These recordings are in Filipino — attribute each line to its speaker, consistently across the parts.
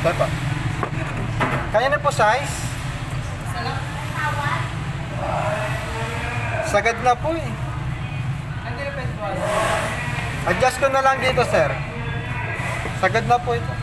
Speaker 1: Tepo. Kaya na po size? Sagad na po eh. Adjust ko na lang dito, sir. Sagad na po ito.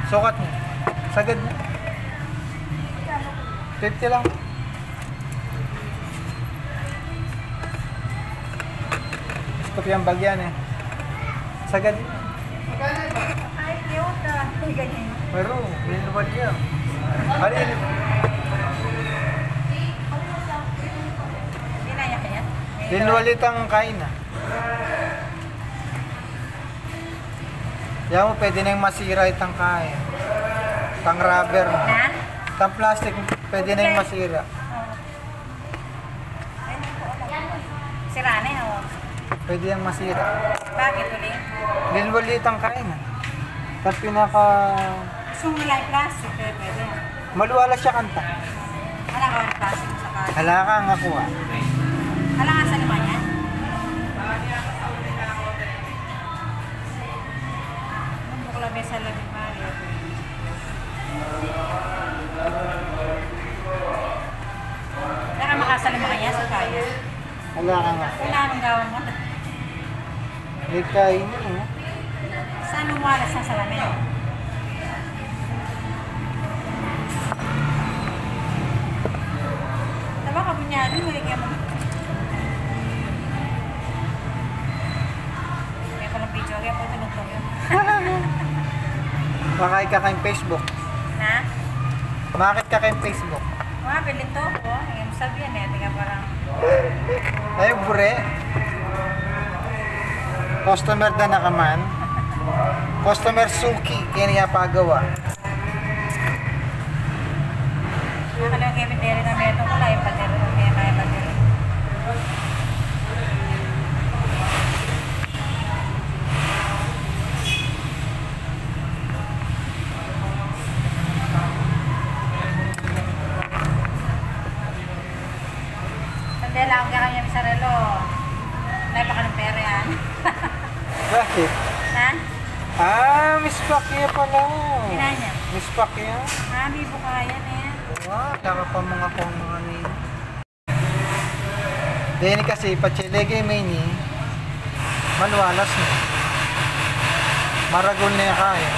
Speaker 1: Sukat mo. Sagad na. 50 lang. Gusto ko yung bagyan eh. Sagad.
Speaker 2: Ay, cute ah. Ganyan.
Speaker 1: Pero, linuwal yan. Ano yun?
Speaker 2: Ginaya kaya?
Speaker 1: Linuwalit ang kain ah. Yan mo, pwede na yung masira itang kain. Itang rubber.
Speaker 2: Na?
Speaker 1: Itang plastic, pwede na yung masira.
Speaker 2: Ay, hindi ko alam. Sira na yun.
Speaker 1: Pwede yung masira.
Speaker 2: Bakit ulit?
Speaker 1: Linuwalit ang kain ah. Tapos pinaka...
Speaker 2: Gusto mo lang yung plastic, pwede.
Speaker 1: Maluwala siya kanta.
Speaker 2: Wala ka yung plastic sa kasi.
Speaker 1: Hala ka nga po ah.
Speaker 2: Wala nga sa lima niya? Bukla ba sa labi Mario? Wala ka makasalima kanya sa kaya?
Speaker 1: Hala ka nga.
Speaker 2: Wala anong gawin mo?
Speaker 1: May kain eh.
Speaker 2: Saan lumalas sa salamin? Tama ka bunyado, hindi kaya mo. Kaya ko ng video, kaya po tinutong yun.
Speaker 1: Makakit ka kayong Facebook.
Speaker 2: Na?
Speaker 1: Makakit ka kayong Facebook.
Speaker 2: Mga bilito ko, yung sabi yan eh, tingnan parang...
Speaker 1: Ay, bure. Customer na nakaman. Customer Suki, kaya niya pagawa.
Speaker 2: Nakaliwa kay Pinderi na meron ko, kaya patero, kaya patero. Sandali lang, kaya kanya sa relo. Dahil pa ka ng pera yan.
Speaker 1: Bakit?
Speaker 2: Ha?
Speaker 1: Ah, Miss Pakia pala.
Speaker 2: Kailan niya?
Speaker 1: Miss Pakia?
Speaker 2: Mami, buka yan eh.
Speaker 1: Wow, daka pa mga kong mga ni. Dahil kasi, pachilege may ni, maluwalas na. Maragol na kaya.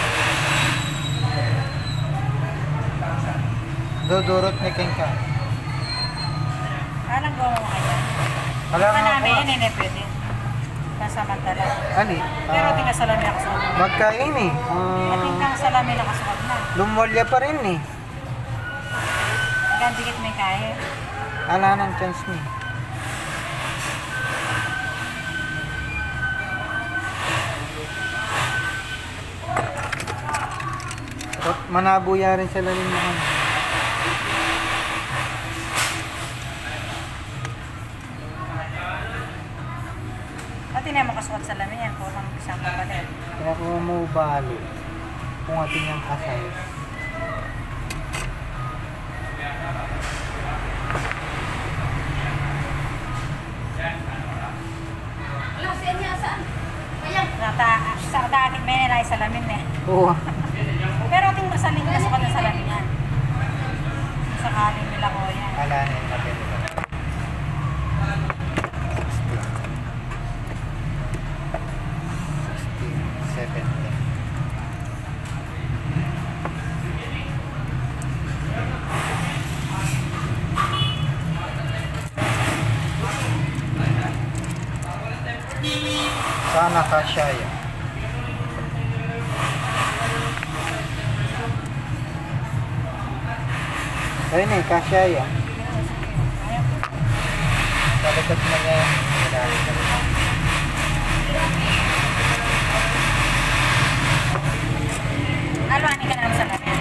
Speaker 1: Dudurot ni Kengka.
Speaker 2: Anong gawa mo kaya?
Speaker 1: Wala nga
Speaker 2: namin
Speaker 1: ako.
Speaker 2: yan, hindi pwede. Kasamantala.
Speaker 1: Ani?
Speaker 2: Pero tingnan salamin nakasuot na.
Speaker 1: Magkain eh.
Speaker 2: At tingnan salamin nakasuot na.
Speaker 1: Lumwalya pa rin eh.
Speaker 2: Hanggang dikit may kaya.
Speaker 1: Ala ng chance ni. Manabuya rin sila rin mga.
Speaker 2: Pati na makasuot salamin yan. Kung ang isang kapalit.
Speaker 1: Kaya kung mabalo, kung ating yung kasay.
Speaker 2: Sa dating may nilay salamin eh.
Speaker 1: Oo.
Speaker 2: Pero ating masaling nasukat ng salamin yan. Sakaling nila ko yan.
Speaker 1: Ala na yung napili ko. 16, 17. Sana kasya yan. Ayun eh, kasya yan. Balikat na niya yan.
Speaker 2: Alwanin ka na lang salamin.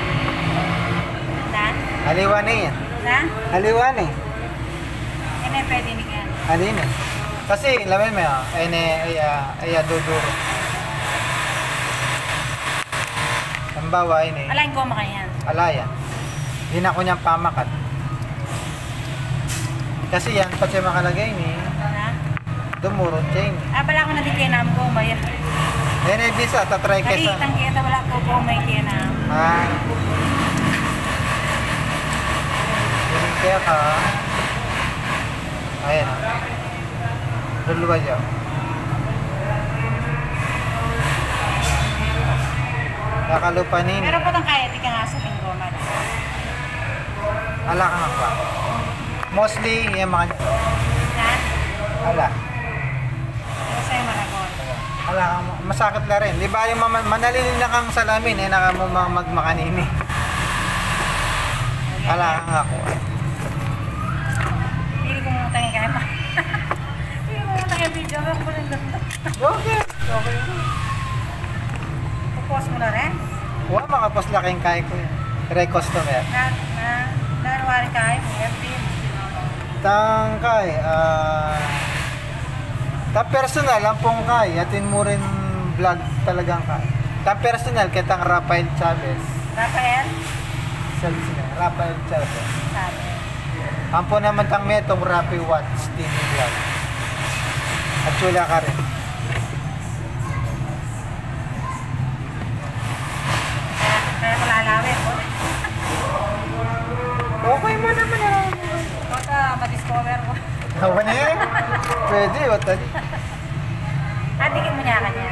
Speaker 2: Na?
Speaker 1: Haliwan eh yan.
Speaker 2: Na?
Speaker 1: Haliwan eh.
Speaker 2: Hindi pwede ni yan.
Speaker 1: Halin eh. Kasi, lamin mo yun. Ay, duduro. Tambawa yun eh.
Speaker 2: Alain ko makayan.
Speaker 1: Alaya. Hindi na ko niyang pamakat. Kasi yan, pati makalagay ni.
Speaker 2: Na?
Speaker 1: Dumurong chain.
Speaker 2: Bala ko na di kaya namin ko umay.
Speaker 1: Yan ay bisa, tatry ka sa...
Speaker 2: Nakikitang kita wala ko po umay kaya na.
Speaker 1: Yan kaya ka. Ayan. Dalawa dyan. Nakalupanin.
Speaker 2: Pero po itong kaya, di ka nga sa linggo man.
Speaker 1: Ala ka nga pa. Mostly, yung mga...
Speaker 2: Ha?
Speaker 1: Ala.
Speaker 2: Pero sa'yo maragon.
Speaker 1: Ala ka, masakit na rin. Di ba yung manalilin na kang salamin, eh, naka mo magmakanini. Ala ka nga ako.
Speaker 2: Pili ko muna tayo kaya pa. Pili ko muna tayo video. Ako po rin ganda.
Speaker 1: Okay. Okay.
Speaker 2: Pupos mo na rin.
Speaker 1: Huwag makapos laking kaya ko yan. Try customer.
Speaker 2: Nanawari kayo. FB.
Speaker 1: Tangkay, ta personal ang pong kay, atin mo rin vlog talagang kay. Ta personal kitang Rafael Chavez.
Speaker 2: Rafael?
Speaker 1: Rafael Chavez.
Speaker 2: Sabi.
Speaker 1: Ang po naman tang metong Rafi Watts TV vlog. At chula ka rin.
Speaker 2: Kaya ko lalawin.
Speaker 1: Okay mo naman yan.
Speaker 2: Baka ma-discover ko.
Speaker 1: Hawa na yan. Pwede, o tali.
Speaker 2: Dikit mo niya kanya.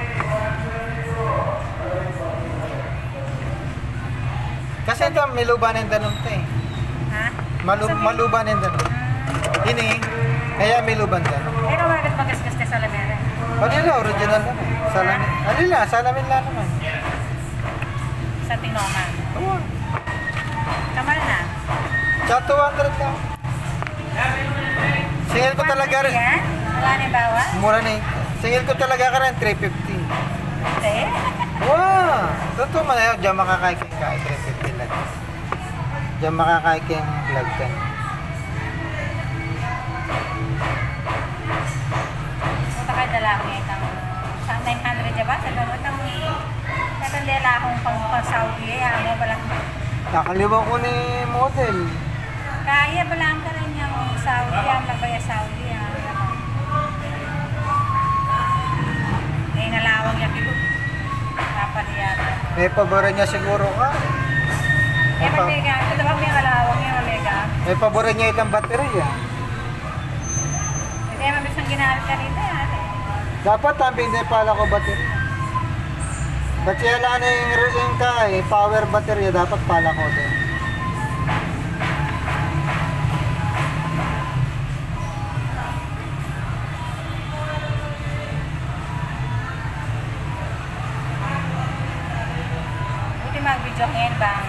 Speaker 1: Kasi ito, may luban yung danong ito eh.
Speaker 2: Ha?
Speaker 1: Maluban yung danong. Ini, kaya may luban danong.
Speaker 2: Pero bakit magasgas ka sa lamera?
Speaker 1: Nila, original naman. Salamin. Alila, salamin lang naman.
Speaker 2: Sa Tinoma.
Speaker 1: Oo.
Speaker 2: Kamal na.
Speaker 1: Sa 200 lang. Singil ko talaga rin.
Speaker 2: Yan? Wala na yung bawa?
Speaker 1: Mura na eh. Singil ko talaga ka rin, 350.
Speaker 2: Hindi.
Speaker 1: Wow! Totoo man ayaw, diyan makakaiking ka, 350 lang. Diyan makakaiking vlog ka.
Speaker 2: Punta kayo dala ko ngayon kang 900 diba? Sa laro itang natandela akong pang-Saudi eh. Ano ba lang?
Speaker 1: Nakaliwa ko ni model.
Speaker 2: Kaya ba lang ka rin yung Saudi? Ang labay Saudi. Nalawag niya kilo. Kapaliyata.
Speaker 1: May pabora niya siguro ka.
Speaker 2: Eh, magmega. Ito ba may kalawag niya, magmega?
Speaker 1: May pabora niya itang baterya.
Speaker 2: Hindi, mabis ang ginamit ka rito.
Speaker 1: Dapat tabi hindi pala ko baterya. Kasi wala na yung ka eh, power baterya, dapat pala ko din.
Speaker 2: Mag-video ngayon bang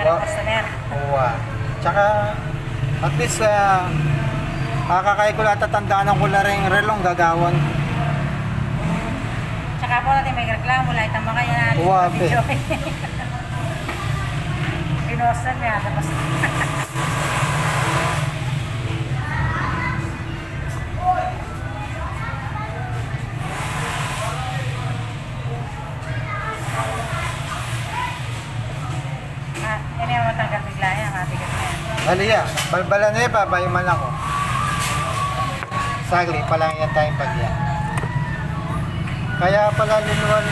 Speaker 2: karang customer?
Speaker 1: Oo. Tsaka, at least, kakakay ko lahat tatandaan ko lang rin relong gagawin.
Speaker 2: Tsaka po natin may reklamo, lahat ang mga yan natin mag-video. Pinosan niya, tapos yan yung matanggal bigla yan, matigas na yan.
Speaker 1: Aliya, balbala na pa, bayuman ako. Sagli, palang yan tayong pagyan. Kaya pala linuwan.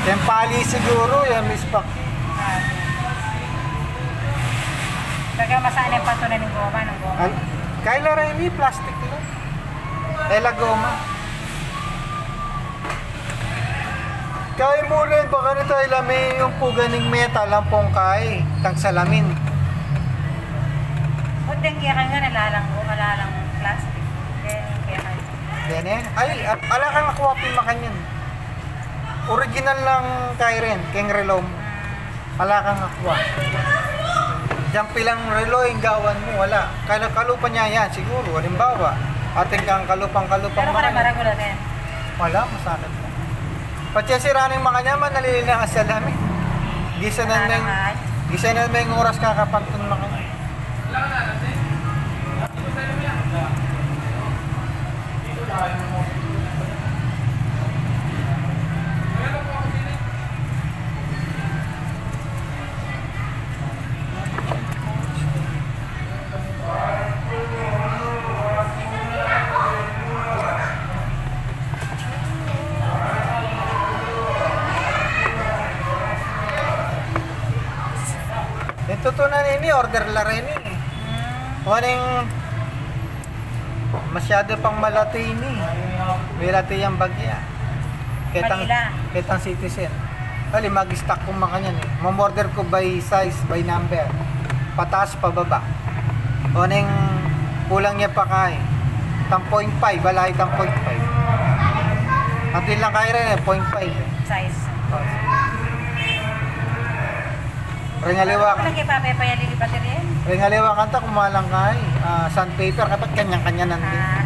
Speaker 1: Tempali siguro, yan mispak.
Speaker 2: Kaya masaan yung pato na ng goma,
Speaker 1: Kaya rin ni plastic lang. Ela goma. Kaya mo rin, baka nito ay lami yung puganing metal ang pongkay, tang salamin.
Speaker 2: O din kaya nga nalalang plastic. Kaya kayo.
Speaker 1: Yan eh. Ay, ala kang nakuha pimakan yan. Original lang kay rin, keng relom. Ala kang nakuha. Diyan pilang relo yung gawan mo, wala. Kaya kalupan niya yan, siguro. Halimbawa, ating kang kalupang-kalupang
Speaker 2: pero
Speaker 1: makan.
Speaker 2: para ko din.
Speaker 1: Wala, masakit na. Pati sira ng mga nyaman, nalililang sa salamin. Gisa na may oras kakapantun makanya. order la rin eh. Kuning masyado pang malatini. May lati yung bagya.
Speaker 2: Manila.
Speaker 1: Ketang citizen. Kali mag-stock ko makanyan eh. Mamorder ko by size, by number. Pataas, pababa. Kuning kulang niya pa kay. Tang 0.5, balay tang 0.5. Atin lang kaya rin eh, 0.5 eh.
Speaker 2: Size.
Speaker 1: Ringaliwa
Speaker 2: Ano kaya papayalili ba rin?
Speaker 1: Ringaliwa kanta kumalang kay. Sandpaper, kapag kanyang-kanya nandun.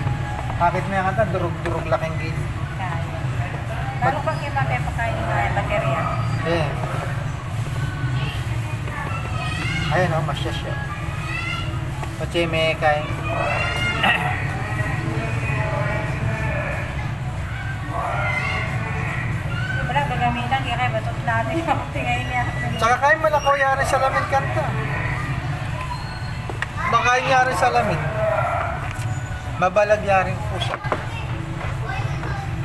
Speaker 1: Bakit mo yung kanta, durug-durug laking gil.
Speaker 2: Kaya. Bago ba kaya papapakain ng baterya?
Speaker 1: Eh. Ayun o, masya siya. Pache may kay.
Speaker 2: Wala, gagamitan kaya kaya batot natin yung tingay niya.
Speaker 1: Tsaka kaya malakaw yari sa lamin kanta. Baka yari sa lamin. Mabalag yari po siya.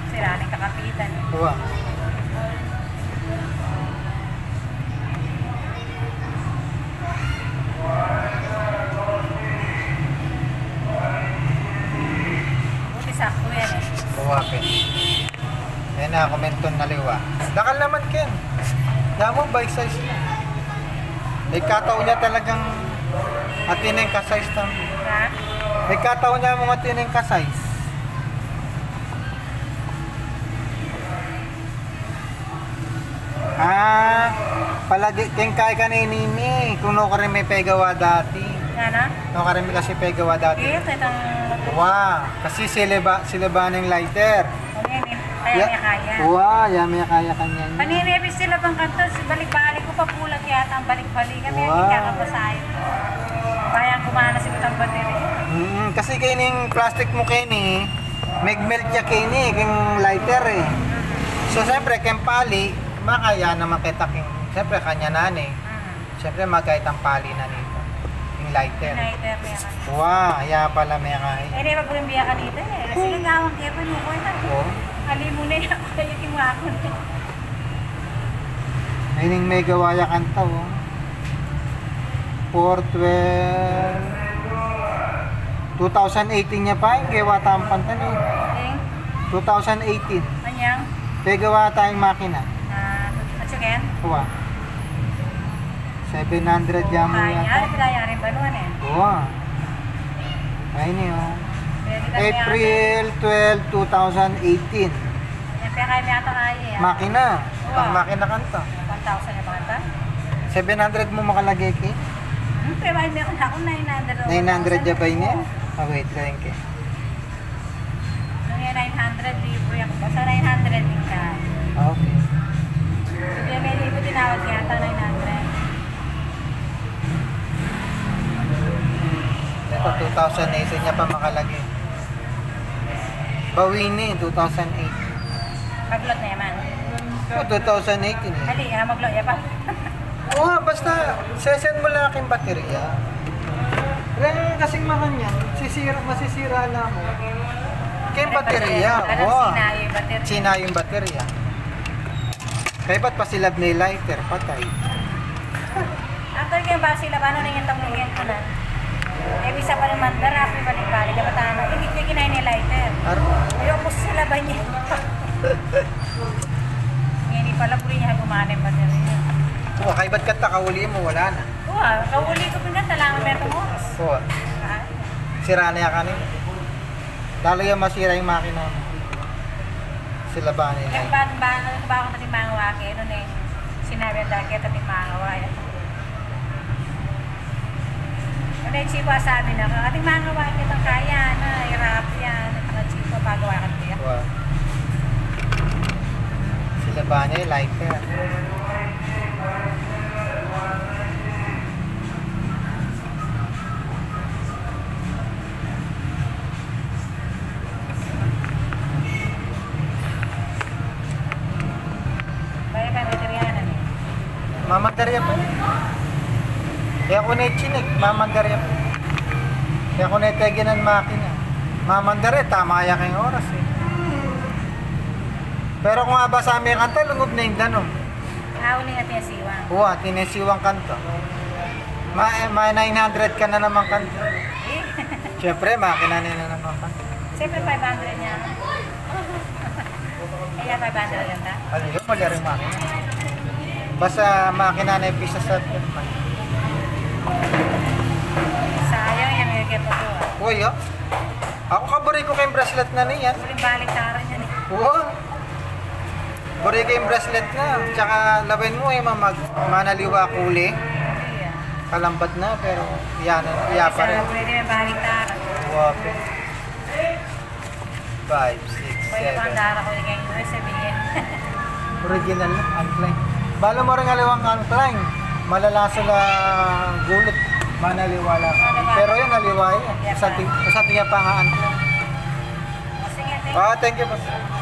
Speaker 2: Sira ng kakapitan.
Speaker 1: Uwa.
Speaker 2: Buti sakto yan eh.
Speaker 1: Uwa, Ken. Yan na, komenton na liwa. Dakal naman, Ken. Damo, by size na. May kataon niya talagang atineng ka-size tam.
Speaker 2: Ha?
Speaker 1: May kataon niya mga atineng ka-size. Palagi keng kay ka ni Nini. Kung no ka rin may pegawa dati.
Speaker 2: Ano?
Speaker 1: No ka rin may kasi pegawa dati.
Speaker 2: Ito, itong...
Speaker 1: Wow, kasi sila ba ng lighter.
Speaker 2: Kaya niya kaya.
Speaker 1: Wow, yami kaya kanya.
Speaker 2: Paninibis sila bang kanto, balik-balik ko papulat yata ang balik-balik. Kami
Speaker 1: Wow.
Speaker 2: hindi kakapasahin. Bayang kumana si Butang Baterya.
Speaker 1: Kasi kaining plastic mo kini, mag-melt niya kini, king lighter eh. So siyempre, keng pali, makaya naman kita king, siyempre kanya nani. Siyempre magkait ang pali na nito. Yung lighter.
Speaker 2: Lighter niya kan.
Speaker 1: Wow, kaya pala may kaya.
Speaker 2: Eh, di ba po yung biya ka dito eh? Kasi gawang kaya pa nung ko ito.
Speaker 1: Oh.
Speaker 2: Ali mo na yung kayakin mo ako.
Speaker 1: Kaining may gawaya kanta oh. 412 2018 niya pa yung gawa tayong pantan eh.
Speaker 2: Okay.
Speaker 1: 2018.
Speaker 2: Anyang?
Speaker 1: Kaya gawa tayong makina.
Speaker 2: At again?
Speaker 1: Kuha. 700 jamo
Speaker 2: Kaya,
Speaker 1: yata.
Speaker 2: pinaya rin ba naman eh?
Speaker 1: Kuha. Ayun eh oh.
Speaker 2: Pwede ka may
Speaker 1: April 12, 2018.
Speaker 2: Yan, kaya kaya may ata kaya eh.
Speaker 1: Makina.
Speaker 2: Wow.
Speaker 1: Pang makina kanta.
Speaker 2: 1,000 yung mga ta?
Speaker 1: 700 mo makalagay kay?
Speaker 2: Pero may meron ako 900.
Speaker 1: 900 ya ba yun eh? Wait lang kay.
Speaker 2: Nung yan 900, libre ako. Basta 900 din ka.
Speaker 1: Okay.
Speaker 2: Sabi may libre tinawag yata 900.
Speaker 1: Ito 2018 niya pa makalagay. Bawini 2008.
Speaker 2: Maglot na yaman.
Speaker 1: Oh, 2018 eh.
Speaker 2: Hali, maglot ya pa.
Speaker 1: Oo, basta sesend mo lang aking baterya. Lang kasing mahal yan. Masisira lang mo. Kaya baterya.
Speaker 2: Wow.
Speaker 1: Wow.
Speaker 2: Sinayo yung baterya.
Speaker 1: Sina yung baterya. Kaya ba't pasilab na yung lighter? Patay.
Speaker 2: After kaya ba sila, paano na yung tanglingin ko na? Eh, bisa pa rin mandara, balik-balik. Dapat ano, hindi niya kinain ni lighter. Ayaw po sila ba niya? Hindi pala po rin niya gumana yung baterya.
Speaker 1: Oo, kaya ba't kanta kauli mo? Wala na.
Speaker 2: Oo, kauli ko pinag talangan may itong oras.
Speaker 1: Oo. Sira na yan kanin. Lalo yung masira yung makina mo. Sila ba nila?
Speaker 2: Kaya ba ako natin mga waki, ano na yung sinabi ang dagi at natin mga waki. Ano yung chipo sabi na, ating mga waki itong kaya na, hirap yan, ang chipo pagawa ka niya.
Speaker 1: Wow. Sila ba nila? Lighter.
Speaker 2: Bayan ka materialan eh.
Speaker 1: Mamandarya pa. Kaya ako na chinik, mamandarya pa. Kaya ako na teginan makina. Mamandarya, tama kaya kayong oras eh. Pero kung nga ba sa aming kanta, lungog na yung danong.
Speaker 2: Uli nga tiya siwang.
Speaker 1: Oo, tinesiwang kanta. Ma 900 ka na naman kan.
Speaker 2: Eh,
Speaker 1: Siyempre, makina na naman kan.
Speaker 2: siyempre 500 niya. Kaya 500 yan ta?
Speaker 1: Ano yun? Mali rin makina. Basta makina na yung pisa sa man.
Speaker 2: Sayang yung higit po to.
Speaker 1: Uy, oh. Ako kaburi ko kayong bracelet na niyan.
Speaker 2: Uling balik taran yan eh.
Speaker 1: Oo. Buri ko yung bracelet na. Tsaka lawin mo eh, manaliwa kuli.
Speaker 2: Hindi ah.
Speaker 1: Kalambat na, pero yan, iya pa rin.
Speaker 2: Isa, pwede may balik taran.
Speaker 1: Wape. 5, 6,
Speaker 2: Pwede pang
Speaker 1: 7.
Speaker 2: dara ko yung US sabihin.
Speaker 1: Original na, anklang. Bala mo rin aliwang anklang. Malala sila gulot. Manaliwala ka. Pero yun, naliwa yan. Sa tingin pa nga anklang.
Speaker 2: Sige, thank you.
Speaker 1: Thank you, boss.